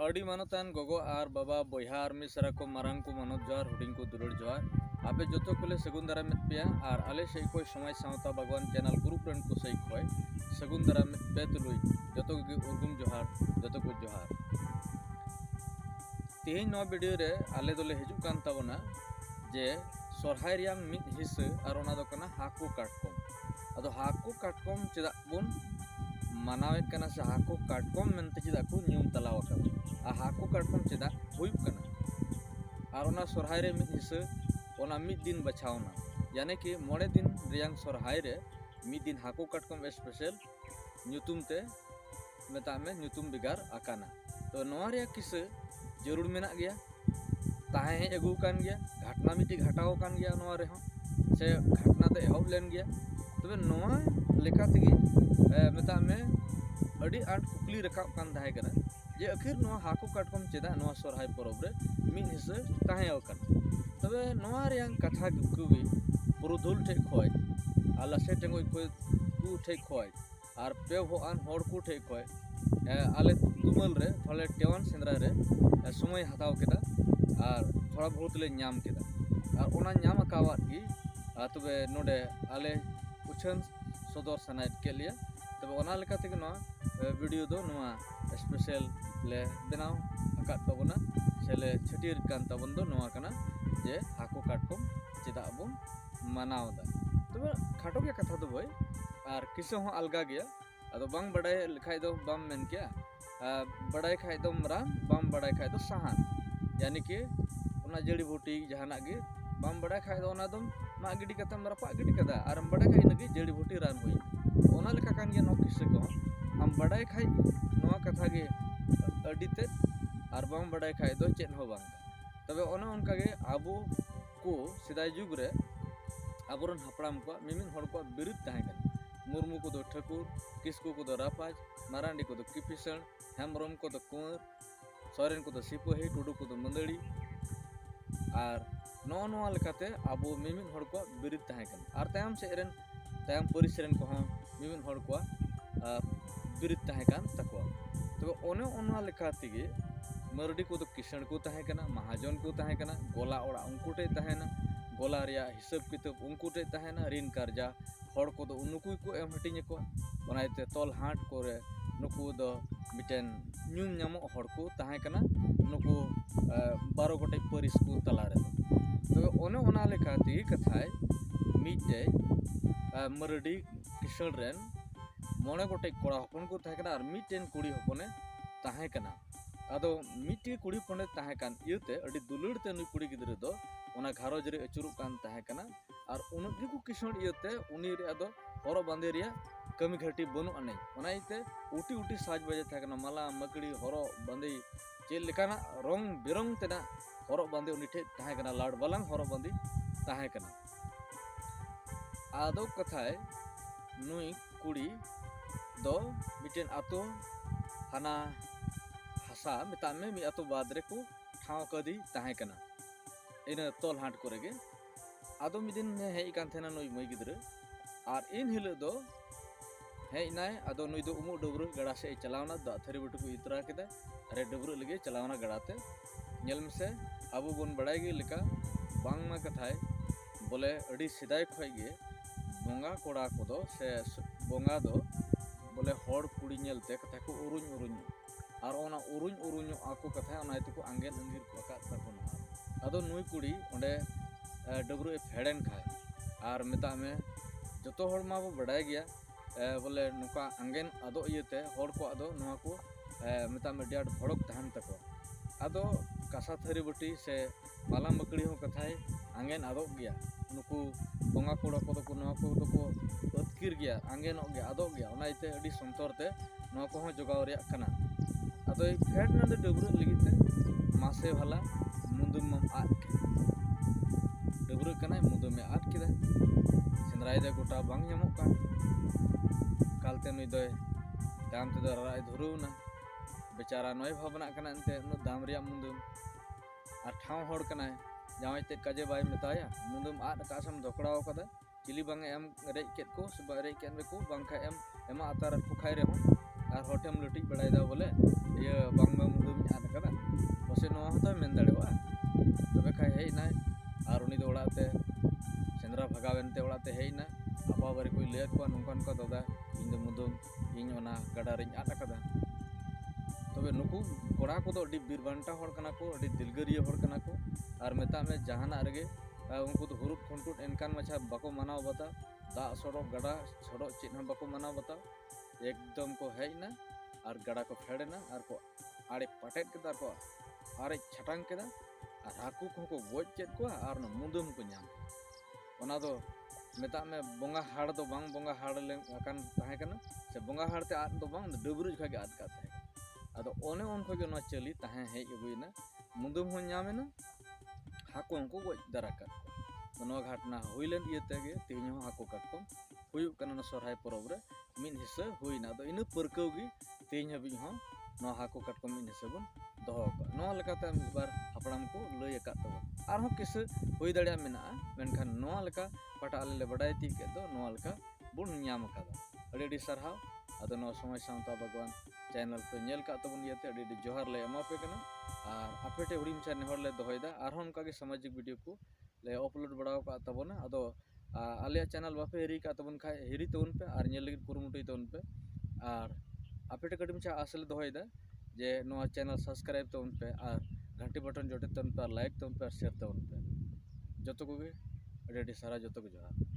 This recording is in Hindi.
अड़ी मानतान गोगो आर बाबा बयहा आर मिसरा को मारंग को मानत जोहार हुडिंग को दुलड़ जोहार आपे जोतो कोले सगुन दारा में पिया आर आले सही कोई समय सावता भगवान चैनल ग्रुप रन को सही कोई सगुन दारा में पे तुलुई जोतो को उर्गुम जोहार जोतो को जोहार तेही नो वीडियो रे आले दोले हिजु कान ताबना जे सोरहाय रियां मिद हिस आर ओना दो कना हाकु काटकम अदो हाकु काटकम चेदा बुन मानावेत कना से हाकु काटकम मेनते चेदा को न्यूम तलाव कना आ हाकु काटकम चेदा हुयुग कना आर ओना सोरहाय रे मिद हिस ओना मिद दिन बचावना यानी कि मोड़े दिन रियां सोरहाय रे मिद दिन हाकु काटकम स्पेशल न्यूतुम ते मेता में न्यूतुम बिगार आकाना तो नोआ रे किस जरूर मेना गया ताहे हेज अगू कान गया घटना मिट्टी घटाव कान गया नोआ रे हों से घटना ते एहब लेन गया तबे नोआ लेका तेगी मेता में अड़ी आट कुकली रकाब कान ताहे कना जे आखिर नोआ हाकु काटकम चेदा नोआ सोरहाय परब रे मिद हिस्से ताहे अकन तबे नोआ रे कथा कुगी पुरुधुल ठे खोय आला से टेंगो को ठे खोय आर पे होआन होड़ को ठे खोय आले तुमल रे थोड़े टेवन सेंद्रा रे समय हताव केदा और थोड़ा बहुत ले नाम केदा और ओना नाम अकावात की तबे नोडे आले उछन सदर सनाइत के लिए तबे ओना लेका तेगे नो वीडियो दो नोआ स्पेशल ले बनाव अकात तबना सेले छटिर कान तबन दो नोआ कना जे हाकु काटकम चेदा बन मानाव दा तबे खाटो के कथा दो भाई और किसे हो अलगा गया अदो बांग बड़ाय लिखाई दो बाम मेन क्या बड़ाय खाई दो मरान बाम बड़ाय खाई दो सहान यानी कि ओना जड़ी बूटी जहाना गे बाम बड़ाय खाई दो ओना दम मा गिडी कतम रपा गिडी कदा आर हम बड़ाय खाई नगी जड़ी बूटी रान हुई ओना लेका कान गे नो किसे को हम बड़ाय खाई नोआ कथा गे अडिते आर बाम बड़ाय खाई दो चेन हो बांग तबे ओना उनका गे आबो को सिदाय जुग रे आबोरन हपड़ाम को मिमिन हड़ को बिरुद्ध ताहे कन मुर्मू को दो ठाकुर किसकू को दो रापाज मारांडी को दो किपिसण हेमरम को दो कुंवर सोरेन को दो सिपोही टुडू को दो मंदड़ी और नो नोआ लेकाते आबो मिमिन हड़ को बिरुद्ध ताहे कन आर तायम से एरन तायम परिसरन को हम मिमिन हड़ को बिरुद्ध ताहे कन तको तो ओने ओना लेकाते गे मरडी को दो किसण को ताहे कना महाजन को ताहे कना गोला ओड़ा उनको टे ताहेना गोला रिया हिसाब किताब उनको टे ताहेना ऋण कर्जा हड़ को दो उनको को एम हटिंग को बनाते तोल हाट को रे नुकु दो मिटेन न्यूम नामो हड़ को ताहे कना नुकु 12 गोटे परिस को तला रे तो ओने ओना लेखाती कथाय मिटे मरडी किसण रेन मोने गोटे कोड़ा हपन को ताहे कना और मिटेन कुड़ी हपने ताहे कना आदो मिट्टी कुड़ी पने ताहे कान इयते अडी दुलड़ते नुई कुड़ी गिद्रे दो ओना घारोज रे अचुरु कान ताहे कना और उनगी को किसण इयते उनी रे आदो हरो बांदे रिया कमी घाटी बनु अने ओना इते उटी उटी साज बजे ताहे कना माला मकड़ी हरो बांदे चेल लेकाना रंग बिरंग तेना हरो बांदे उनी ठे ताहे कना लाड बालांग हरो बांदे ताहे कना आदो कथाय नुई कुड़ी दो मिटेन आतो हाना हसा मेता में मी अतो बाद रे को ठाव कदी ताहे कना इन तोल हाट करे गे आदो मिदिन हे कान थेना नई मई गिद्रे और इन हिलो दो हे नाय आदो नई दो उमु डबरू गड़ा से चलावना दा थरी बटु को इतरा केदा अरे डबरू लगे चलावना गड़ाते नेल में से अबो बन बड़ाई गे लेका बांग मा कथाय बोले अडी सिदाय खय गे बोंगा कोड़ा को दो से बोंगा दो बोले हड़ कुड़ी नेलते कथा को उरुñ उरुñ और ओना उरुñ उरुñ आको कथा ओना इतको आंगेन अंगीर को का तकोना आदो नुई कुड़ी ओंडे डबरू फेड़न खाय और मेता में जतो हड़ मा बड़ाय गया बोले नुका आंगेन आदो इयते हड़ को आदो नोआ को मेता में डियाड भड़क तहन तको आदो कासा थरी बटी से माला मकड़ी हो कथाय आंगेन आदो गया नुकु बोंगा कोड़ा को नोआ को दो को अतकिर गया आंगेन गया आदो गया ओना इते अडी संतर ते नोआ को हो जोगाव रिया कना आदो फेड नंदे डबरू लगिते मासे वाला मुंदुम मम आद के डबरू कना मुंदुम में आद किदा सेंद्राय दे गोटा बांग ᱧᱟᱢᱚᱜ कान कालते नुई दो दाम ते दो राय धुरुना बेचारा नय भावना कना एंते नु दाम रिया मुंदुम आर ठाव हड़ कना जावाई ते काजे बाय मेताया मुंदुम आद कासम धोकड़ाव कदा चिली बांग एम रेज केत को सुबा रेज केन रे को बांखा एम एमा आतार को खाय रे हो और होटेम लुटी बड़ाई दा बोले ये बांग मुंदुम आद होता मेन दाड़ेवा तबे खाय हेना और उनी दो ओड़ाते सेंद्रा भगावेनते ओड़ाते हेना आपा बारे को लैद को नोंका नोंका दादा इन दो मुदुम इन ओना गडा रिन आद अकादा तबे नुकु कोड़ा को दो अडी बीरबांटा होड़ कना को अडी दिलगरिया होड़ कना को और मेता में जहाना रगे उनको तो हुरुट खुंटुट एनकान मछा बाको मनाव बता दा सड़क गडा सड़क चेन हम बाको मनाव बता एकदम को हेना और गडा को फेड़ना और को आड़े पटेट के को आरे छटांग के और हाकू को गोज चेद को और मुदुम को नाम ओना दो मेता में बोंगा हाड़ दो बांग बोंगा हाड़ ले अकान ताहे कना से बोंगा हाड़ ते आद दो बांग डबरुज खगे आद का ताहे अदो ओने उन खगे नो चली ताहे हे अगुइना मुदुम हो नामेना हाकू को गोज दराका नो घटना हुइलन इयतेगे तेज हो हाकू काटकोम हुयुक कना न सरहाय परब रे मिन हिस्सा हुइना दो इन परकौगी तेज हबी हो नो हाकू काटकोम मिन हिस्सा बन दोहो नो लेकाते बार हापड़ाम को लय अकात तबो आरो किस हुई दड़िया मेना मेनखान नो लेका पटा ले बडाय ती के दो नो लेका बुन न्याम कादा अडी अडी सरहाव अदो नो समय सावता भगवान चैनल पे नेल का तबन इयते अडी अडी जोहार ले एमा पे कना और आपेटे हुडिम चैनल हर ले दोहोयदा आरो उनका के सामाजिक वीडियो को ले अपलोड बड़ाव का तबना अदो आलिया चैनल बापे हिरी का तबन खाय हिरी तबन पे और नेल लगी कुरुमुटुई तबन पे और आपेटे कटिम चा आसल दोहोयदा जे नोआ चैनल सब्सक्राइब तबन पे और घंटी बटन जोटे तबन पे लाइक तबन पे शेयर तबन पे जतो को गे अडी अडी सारा जतो को जोहार।